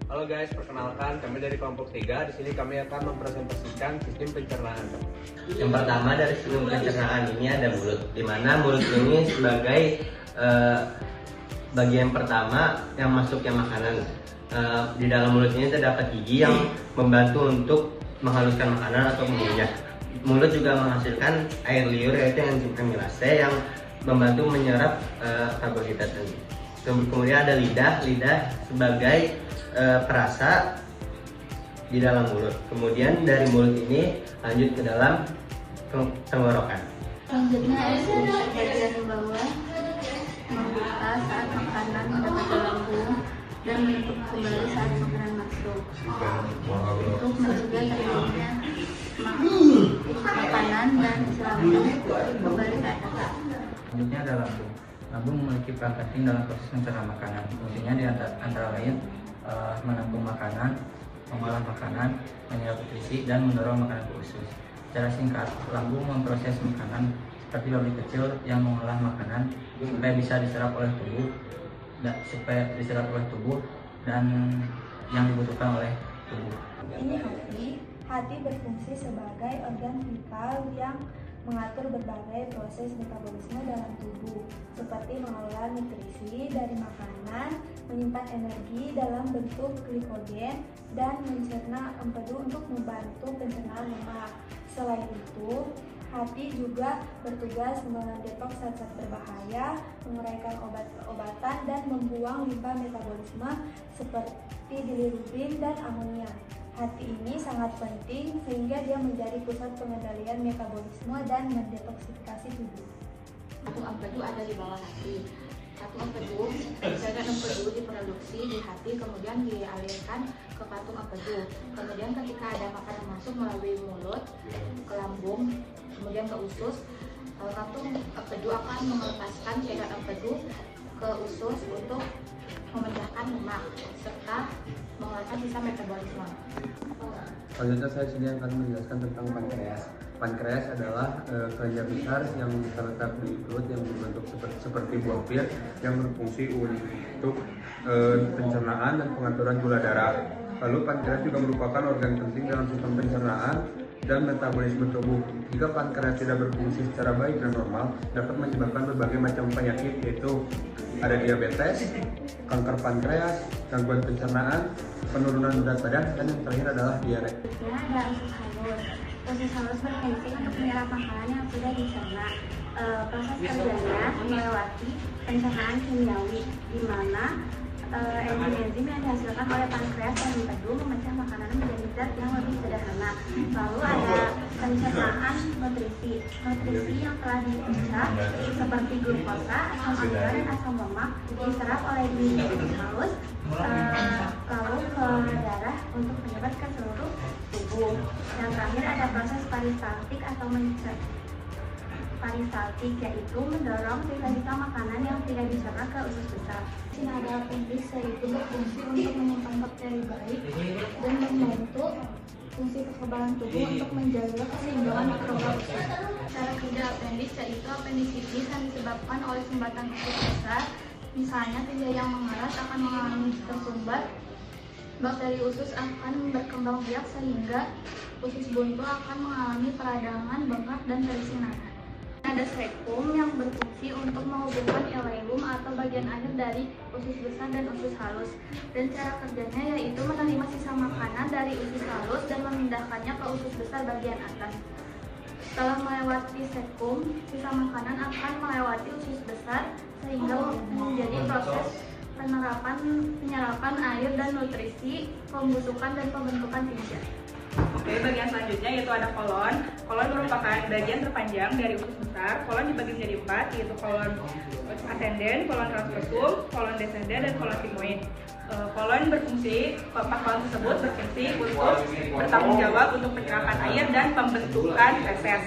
Halo guys, perkenalkan kami dari kelompok 3. Di sini kami akan mempresentasikan sistem pencernaan. Yang pertama dari sistem pencernaan ini ada mulut, di mana mulut ini sebagai bagian pertama yang masuknya makanan. Di dalam mulut ini terdapat gigi yang membantu untuk menghaluskan makanan atau mengunyah. Mulut juga menghasilkan air liur yaitu yang amilase yang membantu menyerap karbohidrat. Kemudian ada lidah sebagai perasa di dalam mulut. Kemudian dari mulut ini lanjut ke dalam tenggorokan. Selanjutnya bagian bawah membuka saat makanan mendapat ke lambung dan menutup kembali saat makanan masuk untuk mencegah terjadinya makanan dan lambung kembali ke atas. Selanjutnya ada lambung. Lambung memiliki peran penting dalam proses mencerna makanan. Fungsinya antara lain menampung makanan, mengolah makanan, menyerap nutrisi, dan mendorong makanan ke usus. Secara singkat, lambung memproses makanan seperti babi kecil yang mengolah makanan supaya bisa diserap oleh tubuh dan yang dibutuhkan oleh tubuh. Ini hati berfungsi sebagai organ vital yang mengatur berbagai proses metabolisme dalam tubuh, seperti mengolah nutrisi dari makanan, menyimpan energi dalam bentuk glikogen, dan mencerna empedu untuk membantu pencernaan lemak. Selain itu, hati juga bertugas mendetok zat-zat berbahaya, menguraikan obat-obatan, dan membuang limpa metabolisme seperti bilirubin dan amonia. Hati ini sangat penting sehingga dia menjadi pusat pengendalian metabolisme dan mendetoksifikasi tubuh. Patung empedu ada di bawah hati. Patung empedu, zat empedu diproduksi di hati kemudian dialirkan ke patung empedu. Kemudian ketika ada makanan masuk melalui mulut ke lambung, kemudian ke usus, patung empedu akan melepaskan cairan empedu ke usus untuk memecahkan lemak serta mengeluarkan sisa metabolisme. Selanjutnya saya sini akan menjelaskan tentang pankreas. Pankreas adalah kelenjar besar yang terletak di perut yang berbentuk seperti buah pir yang berfungsi untuk pencernaan dan pengaturan gula darah. Lalu pankreas juga merupakan organ penting dalam sistem pencernaan dan metabolisme tubuh. Jika pankreas tidak berfungsi secara baik dan normal, dapat menyebabkan berbagai macam penyakit, yaitu ada diabetes, kanker pankreas, gangguan pencernaan, penurunan berat badan, dan yang terakhir adalah diare. Ada usus halus. Usus halus berfungsi untuk menyerap makanan yang sudah dicerna. Proses kerjanya melewati pencernaan kimiawi, di mana enzim-enzim yang dihasilkan oleh pankreas dan empedu memecah makanan menjadi zat yang lebih sederhana. Lalu ada pencernaan nutrisi yang telah dipecah seperti glukosa, asam amino, dan asam lemak diserap oleh usus halus lalu ke darah untuk menyebar ke seluruh tubuh. Yang terakhir ada proses peristaltik atau peristaltik, yaitu mendorong sisa-sisa makanan yang tidak dicerna ke usus besar. Sini ada appendix, yaitu berfungsi untuk menyimpan bakteri baik dan membantu fungsi kekebalan tubuh untuk menjaga keseimbangan mikroba usus. Cara kerja appendix yaitu appendicitis yang disebabkan oleh sumbatan usus besar. Misalnya tinja yang mengeras akan mengalami tersumbat, bakteri usus akan berkembang biak sehingga usus buntu akan mengalami peradangan, bengkak, dan terisi nanah. Ada sekum yang berfungsi untuk menghubungkan ileum atau bagian akhir dari usus besar dan usus halus. Dan cara kerjanya yaitu menerima sisa makanan dari usus halus dan memindahkannya ke usus besar bagian atas. Setelah melewati sekum, sisa makanan akan melewati usus besar sehingga menjadi proses penyerapan air dan nutrisi, pembusukan, dan pembentukan tinja. Oke, bagian selanjutnya yaitu ada kolon. Kolon merupakan bagian terpanjang dari usus besar. Kolon dibagi menjadi 4, yaitu kolon ascendens, kolon transversum, kolon descendens, dan kolon sigmoid. Kolon berfungsi, 4 kolon tersebut berfungsi untuk bertanggung jawab untuk penyerapan air dan pembentukan feses.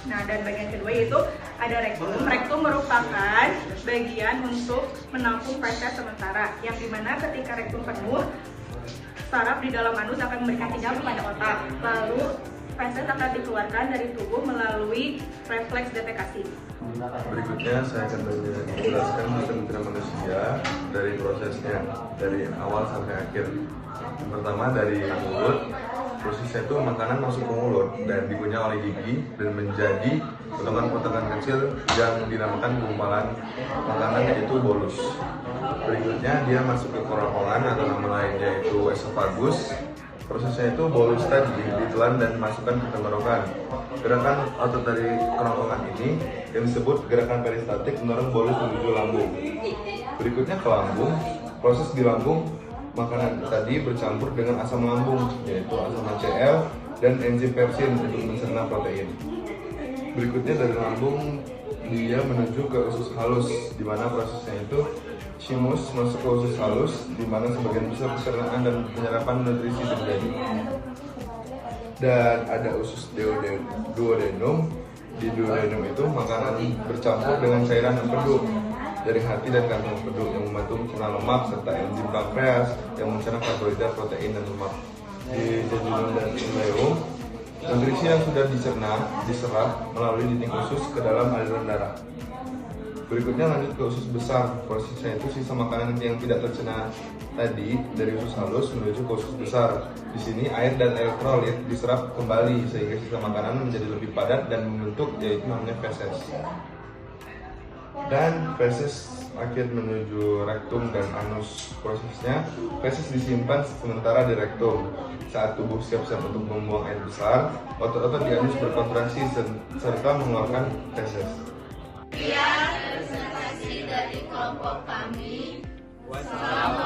Nah, dan bagian kedua yaitu ada rektum. Rektum merupakan bagian untuk menampung feses sementara, yang dimana ketika rektum penuh, saraf di dalam anus akan memberikan sinyal kepada otak, lalu feses akan dikeluarkan dari tubuh melalui refleks defekasi. Berikutnya saya akan menjelaskan mitochondria manusia dari prosesnya dari awal sampai akhir. Yang pertama dari mulut, prosesnya itu makanan masuk ke mulut dan dikunyah oleh gigi dan menjadi potongan-potongan kecil yang dinamakan gumpalan makanan, yaitu bolus. Berikutnya dia masuk ke kerongkongan atau nama lainnya yaitu esophagus. Prosesnya itu bolus tadi ditelan dan masukkan ke tenggorokan. Gerakan otot dari kerongkongan ini yang disebut gerakan peristatik mendorong bolus menuju lambung. Berikutnya ke lambung. Proses di lambung, makanan tadi bercampur dengan asam lambung, yaitu asam HCl dan enzim pepsin untuk mencerna protein. Berikutnya dari lambung dia menuju ke usus halus, di mana prosesnya itu thymus masuk ke usus halus, di mana sebagian besar pencernaan dan penyerapan nutrisi terjadi. Dan ada usus duodenum. Di duodenum itu makanan bercampur dengan cairan empedu dari hati dan kantong empedu yang membantu mencerna lemak serta enzim pankreas yang mencerna karbohidrat, protein, dan lemak. Di jejunum dan ileum, nutrisi yang sudah diserap melalui dinding usus ke dalam aliran darah. Berikutnya lanjut ke usus besar. Prosesnya itu sisa makanan yang tidak tercerna tadi dari usus halus menuju ke usus besar. Di sini air dan elektrolit diserap kembali sehingga sisa makanan menjadi lebih padat dan membentuk, yaitu namanya feses. Dan feses akhir menuju rektum dan anus. Prosesnya feses disimpan sementara di rektum. Saat tubuh siap-siap untuk membuang air besar, otot-otot di anus berkontraksi serta mengeluarkan feses. Sekian presentasi dari kelompok kami. Wassalamualaikum.